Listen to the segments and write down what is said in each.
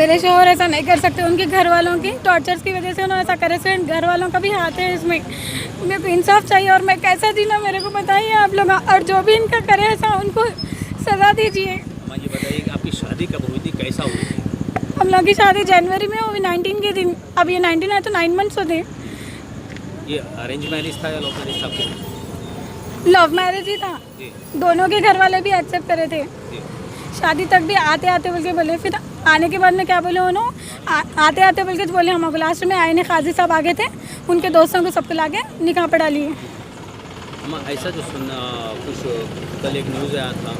मेरे शौहर ऐसा नहीं कर सकते, उनके घर वालों की टॉर्चर्स की वजह से उन्होंने ऐसा करे। से घर वालों का भी हाथ है इसमें। मेरे को इंसाफ चाहिए और मैं कैसा जीना मेरे को बताइए आप लोग, और जो भी इनका करे ऐसा उनको सज़ा दीजिए। माँ ये बताइए कि आपकी शादी कब हुई थी, कैसा हुई थी? हम लोग की शादी जनवरी में हुई 19 के दिन। अब ये 19 है तो 9 मंथ्स होते। ये अरेंज मैरिज था या लव मैरिज था आपके? लव मैरिज ही था। जी दोनों के घर वाले भी एक्सेप्ट करे थे। जी। शादी तक भी आते आते बोल के बोले, फिर आने के बाद में क्या बोले उन्होंने, आते आते बोल के बोले हम लास्ट में आए ने काजी साहब आगे थे, उनके दोस्तों को सबको लाके निकाह पढ़ा लिए। अम्मा ऐसा जो सुनना कुछ कल एक न्यूज़ आया था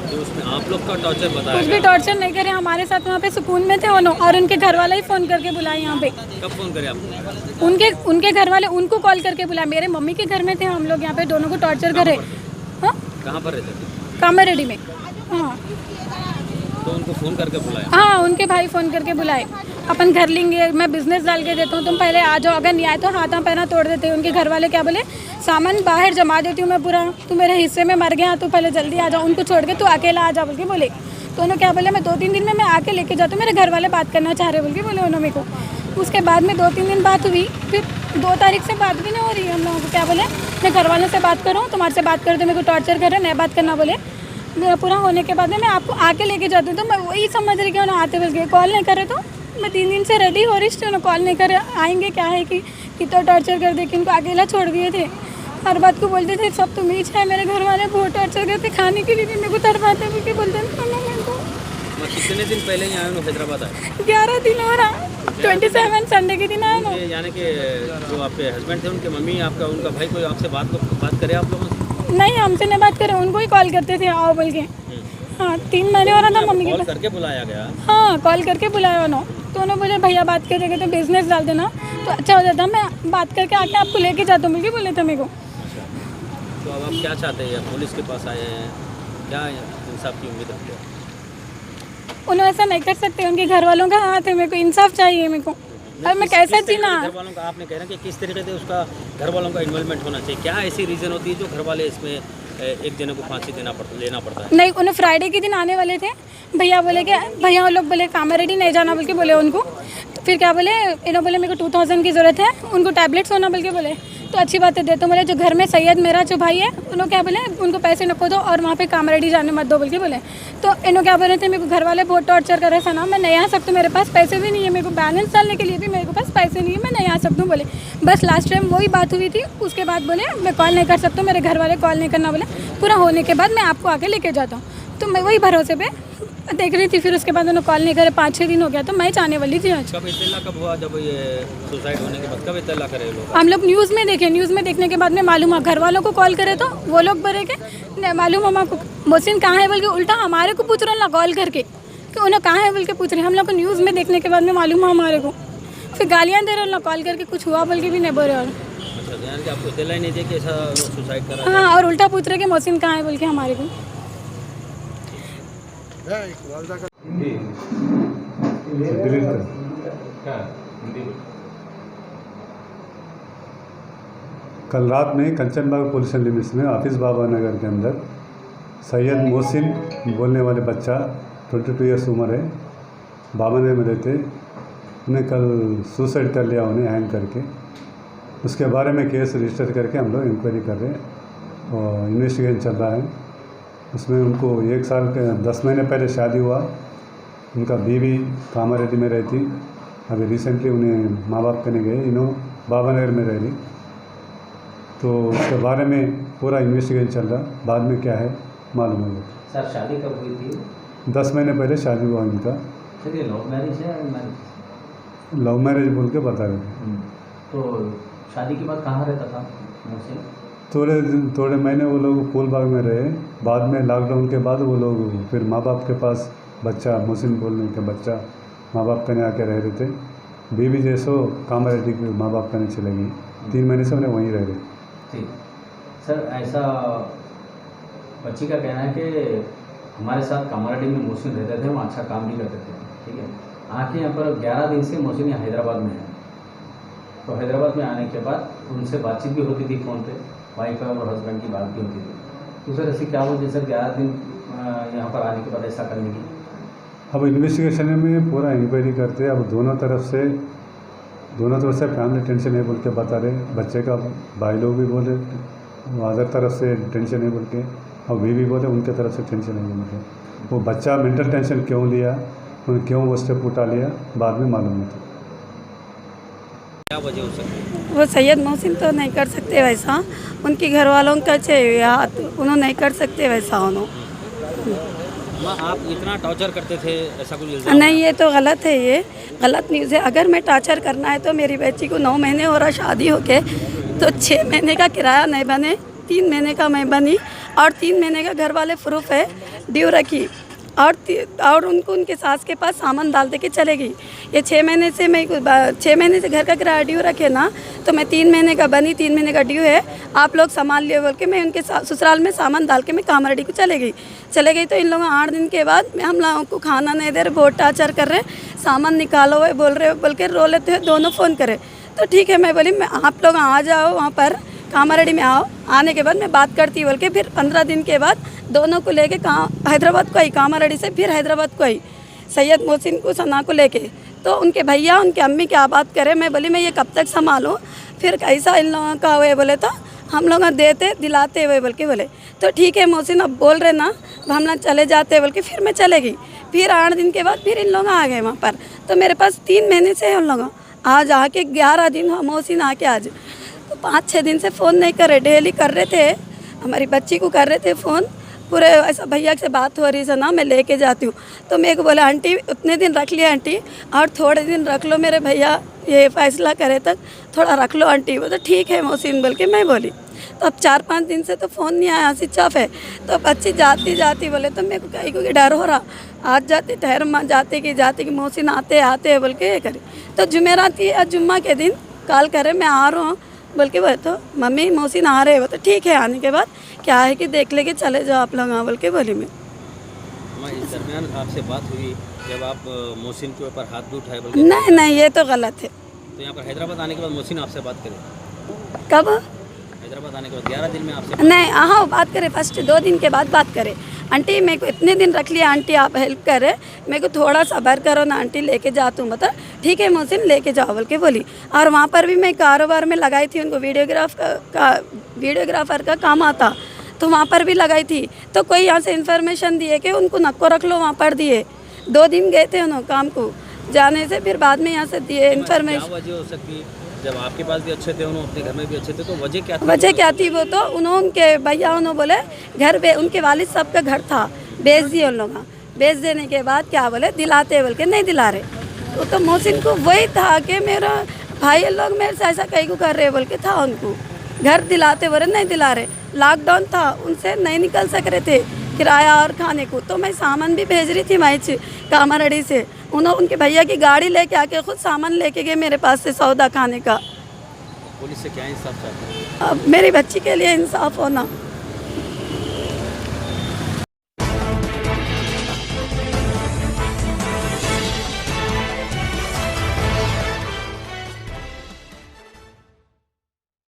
तो उसमें आप लोग का टॉर्चर बताया कुछ भी गया। टॉर्चर नहीं करे, हमारे साथ वहाँ पे सुकून में थे उन्होंने, और उनके घर वाला ही फ़ोन करके बुलाए यहाँ पे। कब फ़ोन करे आपको? उनके घर वाले उनको कॉल करके बुलाए। मेरे मम्मी के घर में थे हम लोग, यहाँ पे दोनों को टॉर्चर करे। हाँ, कहाँ पर रहते थे? कामारेड्डी में। हाँ तो उनको फ़ोन करके बुलाया? हाँ, उनके भाई फ़ोन करके बुलाए, अपन घर लेंगे, मैं बिज़नेस डाल के देता हूँ, तुम पहले आ जाओ, अगर नहीं आए तो हाथां पैना तोड़ देते हैं। उनके घर वाले क्या बोले, सामान बाहर जमा देती हूँ मैं पूरा, तू मेरे हिस्से में मर गया, तू पहले जल्दी आ जाओ, उनको छोड़ के तू अकेला आ जा बोल के बोले। तो उन्होंने क्या बोले, मैं 2-3 दिन में मैं आके लेके जाता हूँ, मेरे घर वाले बात करना चाह रहे बोल के बोले उन्होंने मेरे को। उसके बाद में 2-3 दिन बात हुई, फिर 2 तारीख से बात भी नहीं हो रही है हम लोगों को। क्या बोले, मैं घर वालों से बात करूँ, तुम्हारे से बात करते, मेरे को टॉर्चर कर रहे, नहीं बात करना बोले। मेरा पूरा होने के बाद में मैं आपको आके लेके जाती हूँ, तो मैं वही समझ रही कि उन्होंने आते बोल के कॉल नहीं करे। तो मैं 3 दिन से रेडी हो रही थी, उन्होंने कॉल नहीं करे, आएंगे क्या है कि कितना टॉर्चर कर दे कि उनको अकेला छोड़ दिए थे। हर बात को बोलते थे सब तुम ही है। मेरे घर वाले बहुत टॉर्चर करते, खाने के लिए भी मेरे को तड़पाते बोल के बोलते थे। मैं कितने दिन पहले ही आया हूँ हैदराबाद आए? 11 दिन हो रहा, 27 संडे के दिन आया ना। यानी कि जो आपके हस्बैंड थे उनके मम्मी आपका उनका भाई कोई आपसे बात करे आप लोगों से? नहीं, हमसे नहीं बात करे, उनको ही कॉल करते थे आओ बोल के। हाँ, 3 महीने हो रहा था मम्मी के कॉल पास। करके बुलाया गया? हाँ, कॉल करके बुलाया उन्होंने, तो उन्होंने बोले भैया बात करेंगे तो बिजनेस डाल देना तो अच्छा हो जाता, मैं बात करके आके आपको लेके जाता हूँ बोल के बोले थे मेरे को। अच्छा, तो अब आप क्या चाहते हैं? पुलिस के पास आए हैं, क्या इंसाफ की उम्मीद रखते हैं? उन्होंने ऐसा नहीं कर सकते, उनके घर वालों का हाथ है, मेरे को इंसाफ चाहिए मेरे को। अब मैं कैसे जीना? घर वालों का आपने कह रहा कि किस तरीके से उसका घर वालों का इन्वॉल्वमेंट होना चाहिए, क्या ऐसी रीज़न होती है जो घर वाले इसमें एक जने को फांसी लेना पड़ता है? नहीं, उन्हें फ्राइडे के दिन आने वाले थे, भैया बोले कि भैया वो लोग बोले कामारेड्डी नहीं जाना बोल के बोले उनको। फिर क्या बोले, इन्होंने बोले मेरे को 2000 की ज़रूरत है, उनको टैबलेट्स होना बोल के बोले। तो अच्छी बात है दे, तो बोले जो घर में सैयद मेरा जो भाई है उन्होंने क्या बोले उनको पैसे नको दो और वहाँ पे कामारेड्डी जाने मत दो बोल के बोले। तो इन्होंने क्या बोले थे, मेरे को घर वाले बहुत टॉर्चर कर रहे थे ना, मैं नहीं आ सकती, मेरे पास पैसे भी नहीं है, मेरे को बैलेंस डालने के लिए भी मेरे को पास पैसे नहीं है, मैं नहीं आ सकती हूँ बोले। बस लास्ट टाइम वही बात हुई थी, उसके बाद बोले मैं कॉल नहीं कर सकता हूँ, मेरे घर वाले कॉल नहीं करना बोले। पूरा होने के बाद मैं आपको आके लेके जाता हूँ, तो मैं वही भरोसे पे देख रही थी। फिर उसके बाद उन्होंने कॉल नहीं करे, 5-6 दिन हो गया, तो मैं जाने वाली थी आज। कब इत्तला कब हुआ जब ये सुसाइड होने के बाद, कब इत्तला करे लोग? हम लोग न्यूज़ में देखे, न्यूज़ में देखने के बाद में मालूम हुआ, घर वालों को कॉल करे तो वो लोग बोले कि नहीं मालूम मामा को मोहसिन कहाँ है बोल के, उल्टा हमारे को पूछ रहे ना कॉल करके कि उन्हें कहाँ है बोल के पूछ रहे। हम लोग को न्यूज़ में देखने के बाद में मालूम हुआ हमारे को, फिर गालियाँ दे रहे ना कॉल करके, कुछ हुआ बोल के भी नहीं बोल रहे। अच्छा, यानी कि आपको इत्तला ही नहीं दिया कि ऐसा सुसाइड करा? हाँ, और उल्टा पूछ रहे कि मोहसिन कहाँ है बोल के हमारे को। कल रात में कंचनबाग पुलिस लिमिट्स में हाफिज़ बाबा नगर के अंदर सैयद मोहसिन बोलने वाले बच्चा 22 ईयर्स उम्र है, बाबा में रहते, उन्हें कल सुसाइड कर लिया उन्हें हैंग करके। उसके बारे में केस रजिस्टर करके हम लोग इंक्वायरी कर रहे हैं और इन्वेस्टिगेशन चल रहा है। उसमें उनको 1 साल के 10 महीने पहले शादी हुआ, उनका बीवी कामारेड्डी में रहती, अभी रिसेंटली उन्हें माँ बाप करने गए, इन्हों बाबा नगर में रह रही। तो उसके बारे में पूरा इन्वेस्टिगेशन चल रहा, बाद में क्या है मालूम होगा। सर शादी कब हुई थी? 10 महीने पहले शादी हुआ इनका। सर ये लव मैरिज है या मैरिज? लव मैरिज बोल के बता रहे थे। तो शादी के बाद कहाँ रहता था मोहसिन? थोड़े महीने वो लोग फूलबाग में रहे, बाद में लॉकडाउन के बाद वो लोग फिर माँ बाप के पास बच्चा मोहसिन बोलने के बच्चा माँ बाप कने आके रह रहे थे। बीवी जैसो कामारेड्डी के माँ बाप कने चले गई, 3 महीने से उन्हें वहीं रह रहे। ठीक सर, ऐसा बच्ची का कहना है कि हमारे साथ कामारेड्डी में मोहसिन रहते थे, वहाँ अच्छा काम भी करते थे, ठीक है। आके यहाँ पर 11 दिन से मोहसिन यहाँ हैदराबाद में है। तो हैदराबाद में आने के बाद उनसे बातचीत भी होती थी फ़ोन पे, वाइफ और हस्बैंड की बात भी होती थी। तो सर ऐसी क्या वजह सर 11 दिन यहाँ पर आने के बाद ऐसा करने की? अब इन्वेस्टिगेशन में पूरा इंक्वायरी करते, अब दोनों तरफ से फैमिली टेंशन है बोल के बता रहे, बच्चे का भाई लोग भी बोले, अदर तरफ से टेंशन है बोल के, और भी बोले उनके तरफ से टेंशन है बोल के। वो बच्चा मेंटल टेंशन क्यों लिया, उन्हें क्यों वो स्टेप उठा लिया, बाद में मालूम होता। क्या वजह हो सकती है? वो सैयद मोहसिन तो नहीं कर सकते वैसा, उनके घर वालों का चाहिए हाथ, उन्होंने नहीं कर सकते वैसा उन्होंने। माँ, आप इतना टॉर्चर करते थे, ऐसा कुछ इल्जाम? नहीं, ये तो गलत है, ये गलत न्यूज़ है। अगर मैं टॉर्चर करना है तो मेरी बच्ची को 9 महीने हो रहा शादी होके, तो 6 महीने का किराया नहीं बने, 3 महीने का मैं बनी, और 3 महीने का घर वाले प्रूफ है ड्यू रखी, और उनको उनके सास के पास सामान डाल दे के चले गई। ये 6 महीने से मैं 6 महीने से घर का किराया ड्यू रखे ना, तो मैं 3 महीने का बनी, 3 महीने का ड्यू है, आप लोग संभाल लिए बोल के मैं उनके ससुराल में सामान डाल के मैं कामारेड्डी को चले गई। तो इन लोगों 8 दिन के बाद हम लोगों को खाना नहीं दे रहे, बहुत टार्चर कर रहे, सामान निकालो हुए बोल रहे, बोल के रो लेते हैं, दोनों फ़ोन करे। तो ठीक है, मैं बोली मैं आप लोग आ जाओ वहाँ पर कामारेड्डी में आओ, आने के बाद मैं बात करती बोल के फिर 15 दिन के बाद दोनों को लेके हैदराबाद को आई, कामारेड्डी से फिर हैदराबाद को आई, सैयद मोहसिन को सना को लेके। तो उनके भैया उनके अम्मी क्या बात करे, मैं बोली मैं ये कब तक संभालूँ, फिर कैसा इन लोगों का हुए बोले, तो हम लोग देते दिलाते हुए बोल के बोले, तो ठीक है मोहसिन अब बोल रहे ना, अब हम लोग चले जाते बोल के फिर मैं चले गई। फिर 8 दिन के बाद फिर इन लोग आ गए वहाँ पर, तो मेरे पास 3 महीने से उन लोग आज आके 11 दिन मोहसिन आके आज, तो 5-6 दिन से फ़ोन नहीं कर रहे, डेली कर रहे थे, हमारी बच्ची को कर रहे थे फ़ोन, पूरे ऐसा भैया से बात हो रही है ना, मैं लेके जाती हूँ। तो मेरे को बोले आंटी उतने दिन रख लिया आंटी, और थोड़े दिन रख लो, मेरे भैया ये फैसला करे तक थोड़ा रख लो आंटी। वो तो ठीक है मोहसिन बोल के मैं बोली। तो अब 4-5 दिन से तो फ़ोन नहीं आया, स्विच ऑफ है। तो बच्ची जाती बोले, तो मेरे को कहीं को डर हो रहा, आज जाते ठहर माँ जाते कि मोहसिन आते बोल के ये करे। तो जुमेरात थी, आज जुम्मा के दिन कॉल करे मैं आ रहा हूँ बोल के बोले, तो मम्मी मोहसिन आ रहे हो, तो ठीक है, आने के बाद क्या है कि देख लेके चले जाओ आप लोग, बोल के बोली मैं। इस दरमियान आपसे बात हुई जब आप मोहसिन के ऊपर हाथ भी उठाए बोल के? नहीं, ये तो गलत है। तो यहाँ पर हैदराबाद आने के बाद मोहसिन आपसे बात करे? कब? हैदराबाद आने के बाद 11 दिन में आपसे? नहीं, हाँ बात करे, फर्स्ट 2 दिन के बाद बात करे, आंटी मेरे को इतने दिन रख लिया, आंटी आप हेल्प करे, मेरे को थोड़ा सब्र करो ना आंटी, लेके जाती हूँ। बता ठीक है मोहसिन लेके जाओ बोल के बोली। और वहाँ पर भी मैं कारोबार में लगाई थी, उनको वीडियोग्राफर का काम आता, तो वहाँ पर भी लगाई थी। तो कोई यहाँ से इन्फॉर्मेशन दिए कि उनको नक्को रख लो, वहाँ पर दिए। 2 दिन गए थे उन्होंने काम को जाने से, फिर बाद में यहाँ से दिए इन्फॉर्मेशन। क्या वजह हो सकती है? जब आपके पास भी अच्छे थे, उन्होंने अपने घर में भी अच्छे थे, तो वजह क्या थी? वजह क्या थी? वो तो उन्होंने उनके भैया उन्होंने बोले घर उनके वालिद साहब का घर था, बेच दिए उन लोग। बेच देने के बाद क्या बोले दिलाते बोल के नहीं दिला रहे। तो मोहसिन को वही था कि मेरा भाई लोग मेरे से ऐसा कहीं को कर रहे बोल के था, उनको घर दिलाते बोले नहीं दिला रहे। लॉकडाउन था, उनसे नहीं निकल सक रहे थे किराया और खाने को, तो मैं सामान भी भेज रही थी वहीं कामारेड्डी से। उन्होंने उनके भैया की गाड़ी लेके आके खुद सामान लेके गए मेरे पास से सौदा खाने का। पुलिस से क्या इंसाफ चाहते हैं? अब मेरी बच्ची के लिए इंसाफ होना।